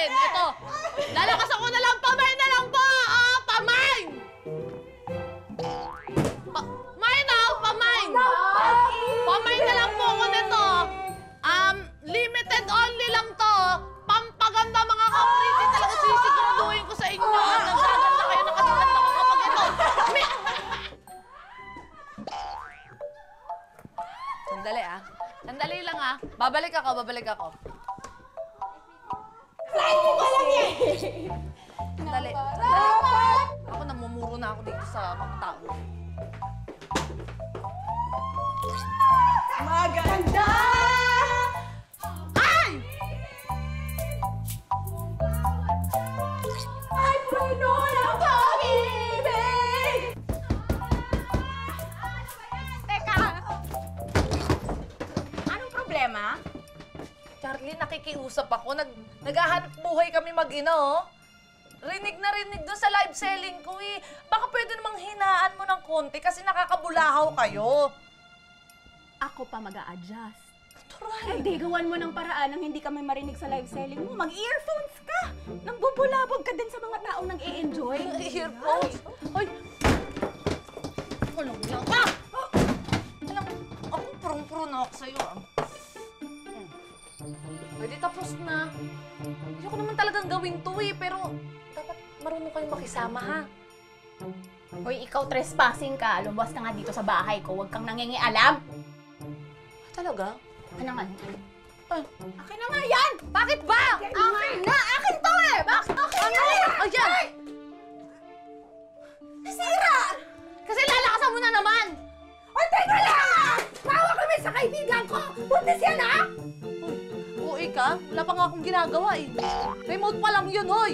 akin. Ito. Lalakas ako na lang. Pamain na lang po. Pamain! Pamain na. Pamain. Pamain na lang po ako nito. Limited only lang to. Pampaganda mga kapriti. Talaga sisiguraduhin ko sa inyo. Nagaganda kayo na kasi ganda ko kapag ito. Sandali Sandali lang Babalik ako. Flight mo lang eh! Sandali. Ako namumuro na ako dito sa mga tao. Maganda! Ay! Ay, puno ng pag-ibig! Teka! Anong problema? Charlie, nakikiusap ako. Naghahanap buhay kami mag-ina, oh. Rinig na rinig doon sa live selling ko, eh. Baka pwede namang hinaan mo ng konti kasi nakakabulahaw kayo. Ako pa mag-a-adjust. Turay. Hindi, gawan mo ng paraan nang hindi kami marinig sa live selling mo. Mag-earphones ka! Nang bubulabog ka din sa mga taong nag-i-enjoy. Earphones? Hoy! Walang lang ka! Alam mo, ako prong-pro na ako sa'yo, Pwede tapos na. Ayoko naman talagang gawin to, pero dapat marunong kayong makisama, ha? Hoy, ikaw trespassing ka. Lumabas ka nga dito sa bahay ko. Huwag kang nangingialam. Talaga? Ano nga? Ay, Akin na nga yan! bakit ba? Akin na! Akin to eh! Bakit akin Ano? yan? Ayan! Nasira! Kasi lalakasan mo na naman! Ay, teka lang! Tawa kami sa kaibigan ko! Buntis yan, ha? Uy, ka? Wala pa nga akong ginagawa, eh. Remote pa lang yun, hoy!